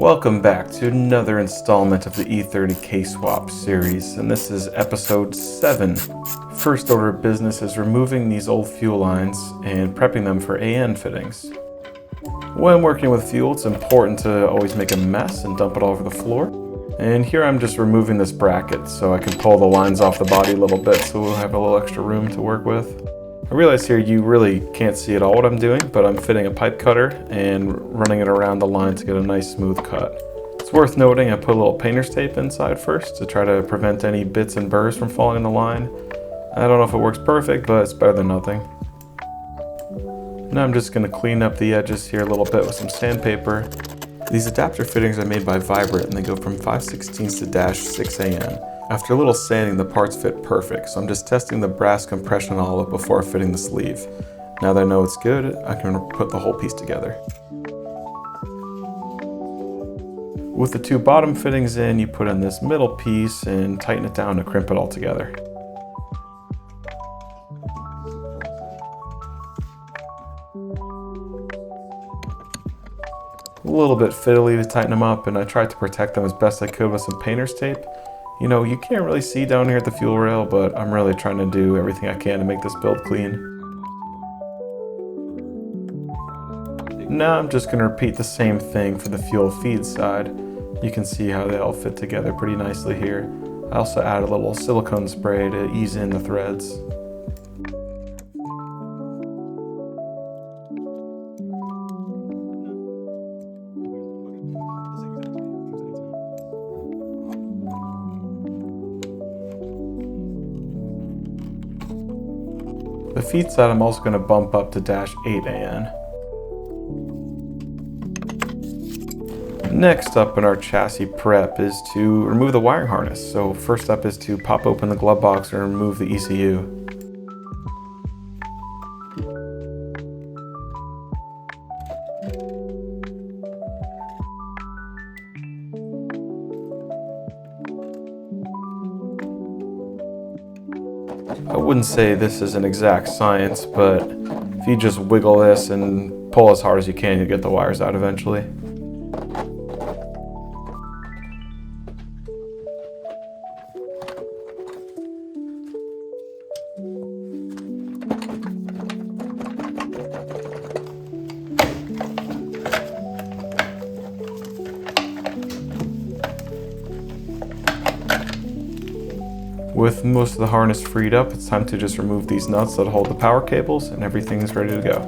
Welcome back to another installment of the E30 K-Swap series, and this is episode 7. First order of business is removing these old fuel lines and prepping them for AN fittings. When working with fuel, it's important to always make a mess and dump it all over the floor. And here I'm just removing this bracket so I can pull the lines off the body a little bit so we'll have a little extra room to work with. I realize here you really can't see at all what I'm doing, but I'm fitting a pipe cutter and running it around the line to get a nice smooth cut. It's worth noting I put a little painter's tape inside first to try to prevent any bits and burrs from falling in the line. I don't know if it works perfect, but it's better than nothing. Now I'm just going to clean up the edges here a little bit with some sandpaper. These adapter fittings are made by Vibrant and they go from 5/16 to -6 AN. After a little sanding, the parts fit perfect, so I'm just testing the brass compression olive before fitting the sleeve. Now that I know it's good, I can put the whole piece together. With the two bottom fittings in, you put in this middle piece and tighten it down to crimp it all together. A little bit fiddly to tighten them up, and I tried to protect them as best I could with some painter's tape. You know, you can't really see down here at the fuel rail, but I'm really trying to do everything I can to make this build clean. Now I'm just going to repeat the same thing for the fuel feed side. You can see how they all fit together pretty nicely here. I also add a little silicone spray to ease in the threads. The feed side I'm also going to bump up to -8 AN. Next up in our chassis prep is to remove the wiring harness. So first up is to pop open the glove box and remove the ECU. I wouldn't say this is an exact science, but if you just wiggle this and pull as hard as you can, you'll get the wires out eventually. With most of the harness freed up, it's time to just remove these nuts that hold the power cables and everything's ready to go.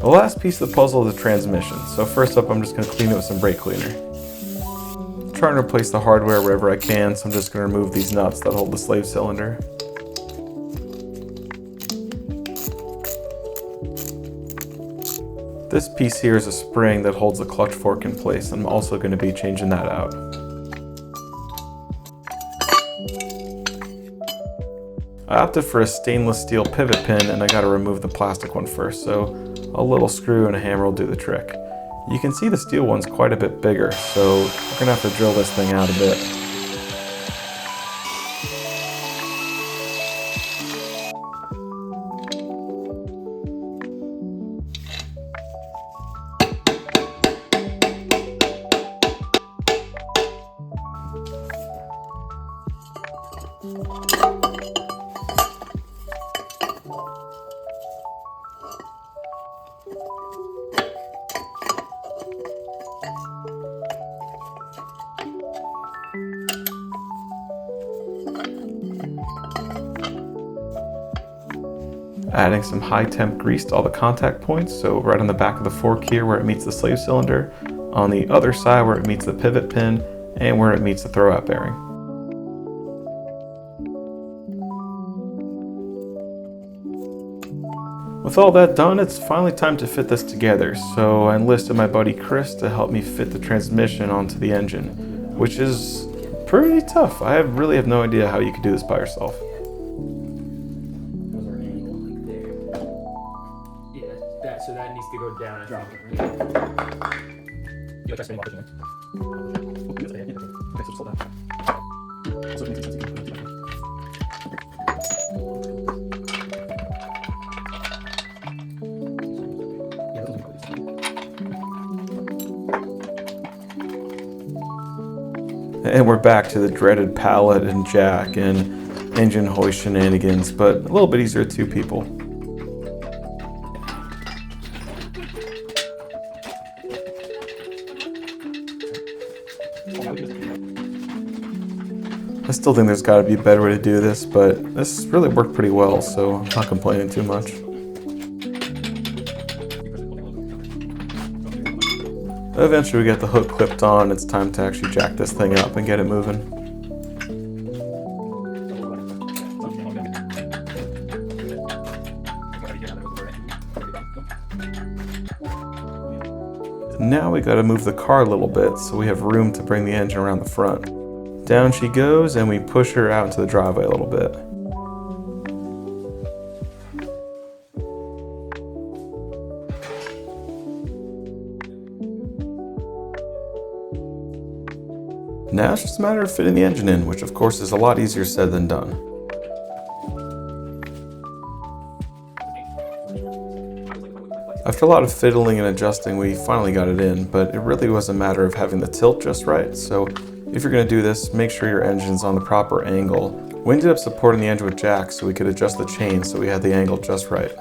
The last piece of the puzzle is the transmission, so first up I'm just going to clean it with some brake cleaner. I'm trying to replace the hardware wherever I can, so I'm just going to remove these nuts that hold the slave cylinder. This piece here is a spring that holds the clutch fork in place. I'm also going to be changing that out. I opted for a stainless steel pivot pin and I got to remove the plastic one first, so a little screw and a hammer will do the trick. You can see the steel one's quite a bit bigger, so we're gonna have to drill this thing out a bit. Adding some high temp grease to all the contact points, so right on the back of the fork here where it meets the slave cylinder, on the other side where it meets the pivot pin, and where it meets the throwout bearing. With all that done, it's finally time to fit this together, so I enlisted my buddy Chris to help me fit the transmission onto the engine, which is pretty tough. I really have no idea how you could do this by yourself. Alright, so that needs to go down, I think. You try spinning while pushing in. Okay, so just hold that. Also, it makes sense you can put it back in. Yeah, those will be cool. And we're back to the dreaded pallet and jack and engine hoist shenanigans, but a little bit easier with two people. I still think there's got to be a better way to do this, but this really worked pretty well, so I'm not complaining too much. Eventually we get the hook clipped on, it's time to actually jack this thing up and get it moving. Now we gotta move the car a little bit so we have room to bring the engine around the front. Down she goes and we push her out into the driveway a little bit. Now it's just a matter of fitting the engine in, which of course is a lot easier said than done. After a lot of fiddling and adjusting, we finally got it in, but it really was a matter of having the tilt just right. So if you're going to do this, make sure your engine's on the proper angle. We ended up supporting the engine with jacks so we could adjust the chain so we had the angle just right.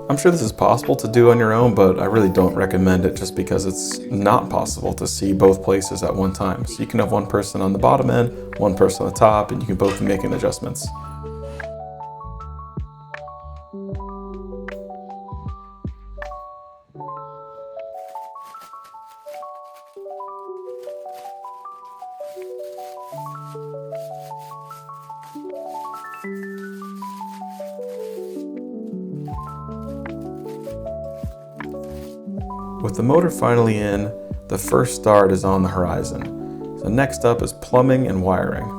I'm sure this is possible to do on your own, but I really don't recommend it just because it's not possible to see both places at one time. So you can have one person on the bottom end, one person on the top, and you can both be making adjustments. With the motor finally in, the first start is on the horizon. So next up is plumbing and wiring.